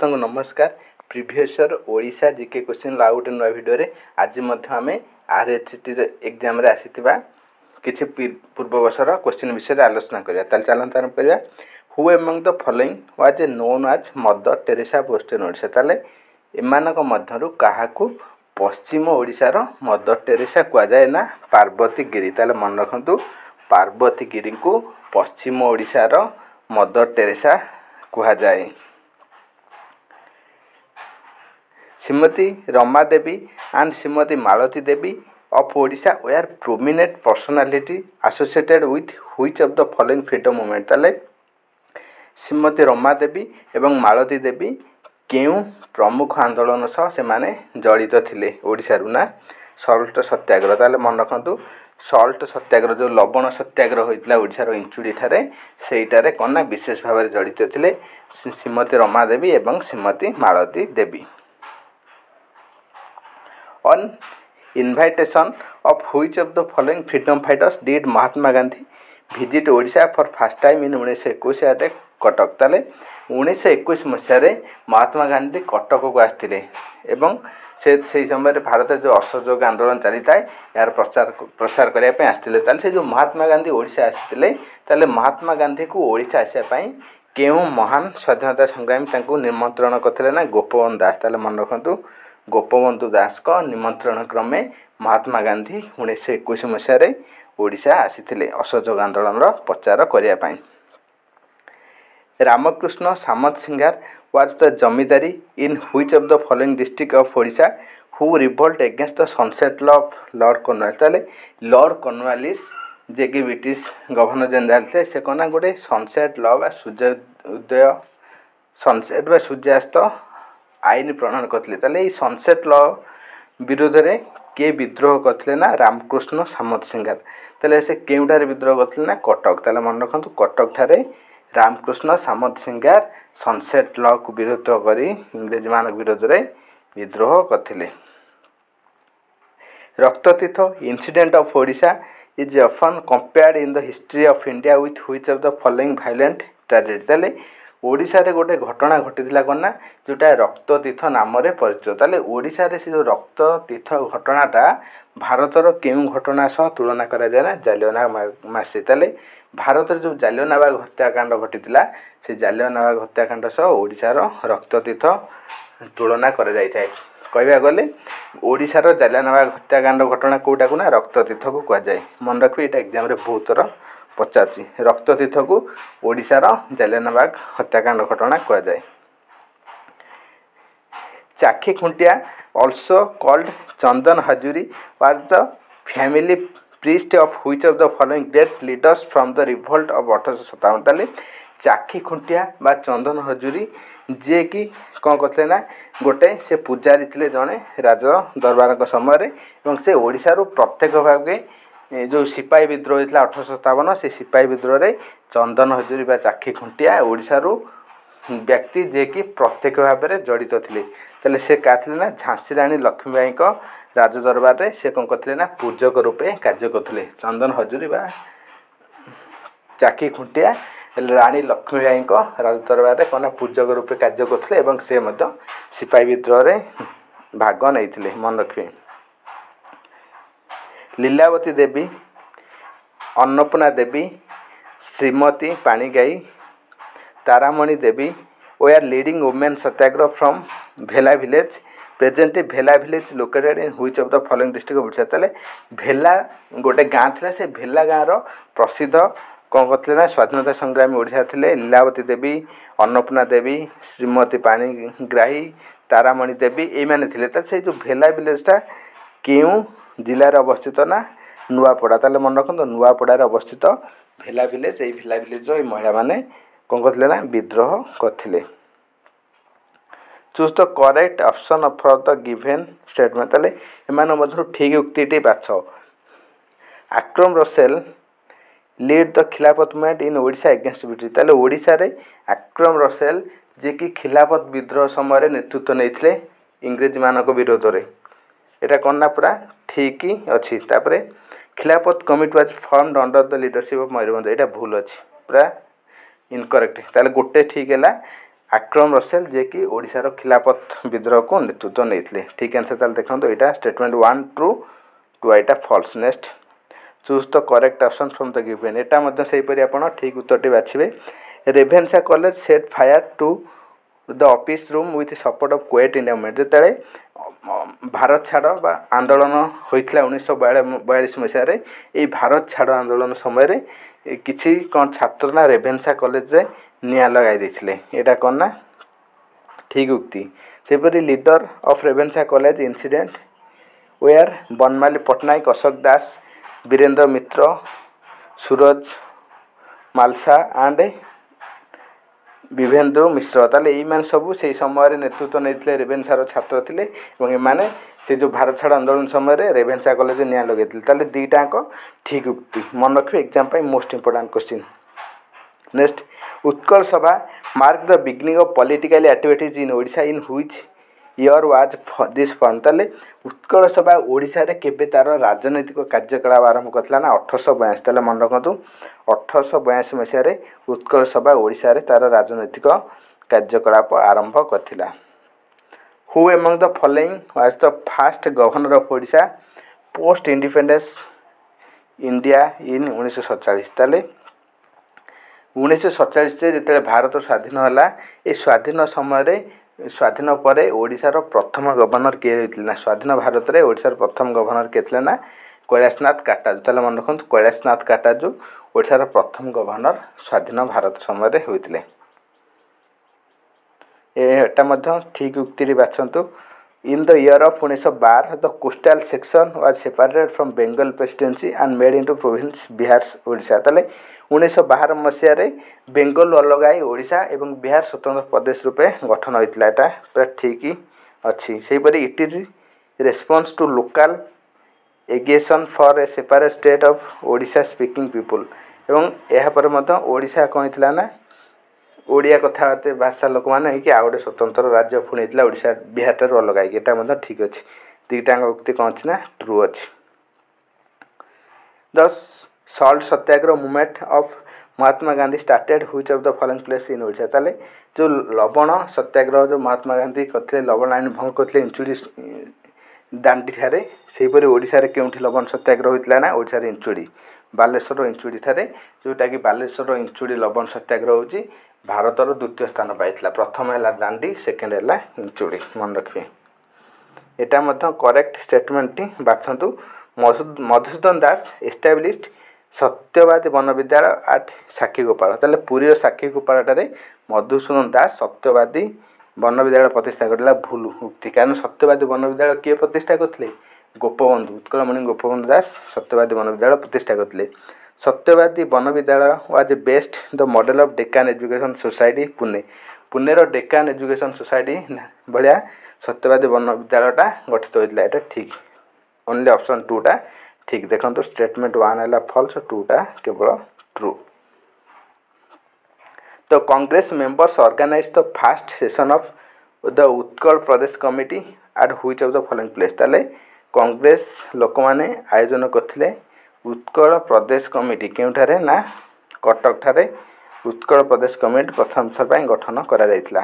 समस्त को नमस्कार। Previous year Odisha GK question आउ गोटे नुआ भिडियो रे आज आम आरएचटी एग्जाम रे आसीथिबा किछि पूर्व वर्षर क्वेश्चन विषय रे आलोचना करिया। ताल चलंत आरंभ करिया। Who among the following was a known as Mother Teresa post in Odisha. ताले एमानक मध्यरु काहाकू पश्चिम ओडिशा रो मदर टेरेसा कुआ जाय ना पार्वती गिरी। ताले मन रखंतु पार्वती गिरी को पश्चिम ओडिशा रो मदर टेरेसा कुआ जाए। Shrimati Rama Devi and Shrimati Malati Devi of Odisha were prominent personality associated with which of the following freedom movement. ताले श्रीमती रमा देवी एवं मालती देवी केउ प्रमुख आंदोलन सह से माने जड़ित थिले ओडिशा रु ना सल्ट सत्याग्रह। ताले मन रखंतु सल्ट सत्याग्रह जो लवण सत्याग्रह होइतला ओडिशा रो इंचुडी ठारे सेइटारे कोना विशेष भाव जड़ित थिले श्रीमती रमा देवी एवं श्रीमती मालती देवी। On invitation of which of the following freedom fighters did Mahatma Gandhi visit Odisha for first time in 1921 Cuttack. ताले 1921 मसीह महात्मा गांधी कटक को आसते एवं से समय भारत जो असहयोग आंदोलन चली था यार प्रसार करने आसते। से जो महात्मा गांधी ओडिशा आसते महात्मा गांधी को ओडिशा आसापी केउ महान स्वाधीनता संग्रामी निमंत्रण करते ना गोपबंधु दास। ताले मन रखंतु गोपबंधु दास को निमंत्रण क्रमे महात्मा गांधी 1921 मसीह ओडिशा आसीथिले असहयोग आंदोलन प्रचार करने। रामकृष्ण सामंत सिंगार वाज द जमीदारी इन which of the following district of Odisha who revolt against the sunset law of Lord Cornwallis. ताले लॉर्ड कॉर्नवालिस जे कि ब्रिटिश गवर्नर जनरल थे से कना गोटे सनसेट लॉ बा सूर्योदय सनसेट बा सूर्यास्त आईन प्रणयन करथिले। ताले सनसेट लॉ विरोध रे के विद्रोह करथिले ना रामकृष्ण सामंत सिंगार। ताले से केउठारे विद्रोह करथिले ना कटक। ताले मन रखंतु कटक ठारे रामकृष्ण सामंत सिंगार सनसेट लॉ को विरोध करी इंग्रेज मान विरोध रे विद्रोह करथिले। Raktatirtha incident of Odisha is often compared in the history of India with which of the following violent tragedy. ताले ओडिशा रे गोटे घटना घटीला कना जोटा रक्ततीर्थ नाम रे परिचित। ताले ओडिशा रे से जो रक्ततीर्थ घटनाटा भारतर केउ घटना सह तुलना करा जाय ना जालियानवाला मासे। ताले भारत जो जालियानवाला हत्याकांड घटीला से जालियानवाला हत्याकांड सह ओडिशा रो रक्ततीर्थ तुलना करा जाय थाए। कहबा गले ओडिशा रो जालियानवाला हत्याकांड घटना कोटा को ना रक्ततीर्थ को कह जाय। मन रखबे एटा एग्जाम रे बहुत थर पचारछि। रक्ततीर्थ को ओडिशा रो जालियानवाला हत्याकांड घटना कह जाय। चाखी Khuntia also called Chandan Hajuri was the family priest of which of the following great leaders from the revolt of 1857। ताले चाखी खुंटिया बा चंदन हजूरी जे कि कौन करते ना गोटे से पूजारी थे जड़े राज दरबार समय एवं से ओडिशा रू प्रत्येक भागे जो सिपाही विद्रोह होता 1857 से सिपाही विद्रोह रे चंदन हजूरी बा चाखी खुंटिया ओडिशा रू व्यक्ति जे कि प्रत्येक भाव में जड़ित थे। ताले से क्या थे ना झांसी रानी लक्ष्मीबाई को राज दरबार रे से कौन करते ना पूजक रूपे कार्य करते। चंदन हजूरी बा चाखी खुंटिया रानी लक्ष्मीबाई को राज दरबार रे कौन पूजक रूपे कार्य करते एवं से मध्य सिपाही विद्रोह रे भाग नहीं। मन रखिए। Lilavati Devi Annapurna Devi Shrimati Panigrahi Taramani Devi were leading women satyagraha from Bhela village. Presently Bhela village located in which of the following district of Odisha. ताले भेला गोटे गाँ था से भेला गाँव रो प्रसिद्ध कौन करते ना स्वाधीनता संग्रामी ओडिशा थे लीलावती देवी अन्नपूर्णा देवी श्रीमती पाणीग्राही तारामणि देवी ये मैंने थे। से जो भेला विलेजटा केउ जिले में अवस्थित ना नुआपड़ा। ताले मन रखो नुआपड़ा अवस्थित भेला विलेज। ये भेला विलेज रो महिला माने कौन करते ना विद्रोह करथिले। Choose the correct option for the given statement. ताले एमान मधुर ठीक उक्तिटी बाछ। आक्रम रसेल लीड द खिलाफत movement in Odisha against British. ताले ओडिशा रे आक्रम रसेल जे कि खिलाफत विद्रोह समय नेतृत्व नहीं इंग्रेज मानक विरोध रे एटा कन्ना पूरा ठीक ही अच्छी। तापरे खिलाफत committee was formed under the leadership of Mayurbhanj. एटा भूल अच्छी पूरा इनकरेक्ट। ताले गोटे ठीक है आक्रम रसेल जे कि ओडिशार खिलाफत विद्रोह को नेतृत्व नहीं। ठीक आंसर ताल देखो यहाँ स्टेटमेंट 1 ट्रू 2 यहाँ false. Next choose the correct option from the given. एटा से आप ठीक उत्तर बाछे। Ravenshaw college set fire to the office room with support of quit India movement. जिते भारत छाड़ आंदोलन होता 1942 मसीह ये भारत छाड़ आंदोलन समय किसी कौन छात्र ना रेभेन्सा कॉलेज रे निया लगाई देथिले। एटा कौन ना ठीक उक्ति। सेपरी leader of Ravenshaw college incident were Banamali Pattanayak, Ashok Das, Virendra Mitra, Suraj Malsa and Vibhendra Mishra. ताले ये सबू से समय नेतृत्व नहीं रेभेन्सार छात्र थे। एमाने से जो भारत छाड़ आंदोलन समय रेभेन्सा कॉलेज निया लगे। ताले दीटाक ठीक उक्ति मन रखिए एग्जाम पाई most important question. Next Utkal Sabha mark the beginning of political activities in Odisha in which year was this form. ताले उत्कल सभा ओडिशा रे केबे तार राजनैतिक कार्यकलाप आरंभ करथिला ना 1882। ताले मन रखंतु 1882 मसीह रे उत्कल सभा ओडिशा रे तार राजनैतिक कार्यकलाप आरंभ करथिला। Who among the following was the first governor of Odisha post independence India in 1947। ताले 1947 जिते भारत स्वाधीन है ये स्वाधीन समय स्वाधीन पर ओडिशार प्रथम गवर्नर किए होता। स्वाधीन भारत में ओडिशार प्रथम गवर्नर किए थे ना कैलाशनाथ काटाजू। ताले मन रखु कैलाशनाथ काटाजू ओडिशार प्रथम गवर्नर स्वाधीन भारत समय होते। एटा ठीक उक्ति बाछंतु। In the year of 1912 the coastal section was separated from Bengal presidency and made into province Bihar Odisha. ताले 1912 मसीह बेंगल अलग आई ओडिशा एवं बिहार स्वतंत्र प्रदेश रूपे गठन होता। है पूरा ठीक ही अच्छी। सेपरी it is response to local agitation for a separate state of Odisha speaking people. एवं यह पर ओडिशा कौन होता ना ओडिया कथबार्ता भाषा लोक मैंने कि आउ गए स्वतंत्र राज्य पुणी होता ओडिशा बिहार ठार अलग आई। यहाँ ठीक अच्छे दुईटाक उक्ति कौन अच्छी ना ट्रू अच्छी। The Salt Satyagraha movement of Mahatma Gandhi started which of the following place in Odisha. ताले जो लवण सत्याग्रह जो महात्मा गांधी करते लवण आईन भंग करते इंचुड़ी दांडी ठारे सेहीपरि ओडिशा रे केउठी लवण सत्याग्रह होता ना ओडिशा रे इंचुड़ी बालेश्वर इंचुड़ी ठारे जोटा कि बालेश्वर इंचुड़ी लवण सत्याग्रह होची भारतर द्वितीय स्थान पाइला। प्रथम है दांडी सेकेंड है इंचुड़ी मन रखिए। यहाँ करेक्ट स्टेटमेंट बाछंतु। मधुसूदन दास एस्टाब्लिश्ड सत्यवादी वन विद्यालय आट साक्षीगोपाल। ताले पुरीर साक्षीगोपाल मधुसूदन दास सत्यवादी वन विद्यालय प्रतिष्ठा करला भूल उक्ति। कारण सत्यवादी वन विद्यालय किए प्रतिष्ठा करते गोपबंधु उत्कलमणि गोपबंधु दास सत्यवादी वन विद्यालय प्रतिष्ठा करते। Satyabadi Bana Vidyalaya was based the model of Deccan education society Pune. पुणेर डेक्कन एजुकेशन सोसाइटी भाया सत्यवादी वन विद्यालयटा गठित होता है। ठीक ओनली ऑप्शन 2 टा ठीक। देखो स्टेटमेंट 1 है फॉल्स 2 टा केवल ट्रू। तो Congress members organize the first session of the Utkal Pradesh committee at which of the following place. ताले कांग्रेस लोक माने आयोजन करथिले उत्कल प्रदेश कमिटी केउठारे ना कटक ठारे उत्कल प्रदेश कमिटी प्रथम थर पर गठन करा जायतिला।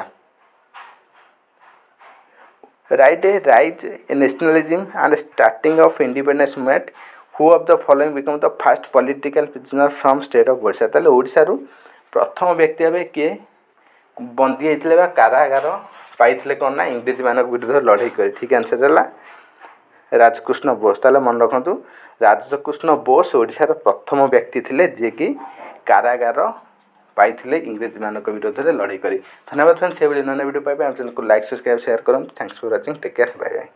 Right a rise a nationalism and starting of independence movement who of the following become the first political prisoner from state of Odisha. ताले ओडिशा रु प्रथम व्यक्ति हे किए बंदी होते कारागार पाई कौन ना इंग्रेज मान विरुद्ध लड़ाई कर। ठीक आंसर है राजकृष्ण बोस। ताले मन रखु राजकृष्ण बोस ओडिशार प्रथम व्यक्ति थे जे कि कारागार पाई इंग्रेज मान विरोध में लड़ाई करी। धन्यवाद फ्रेंड्स। से भिडियो पाइबे चैनल को लाइक सब्सक्राइब शेयर करूँ। Thanks for watching. Take care bye bye.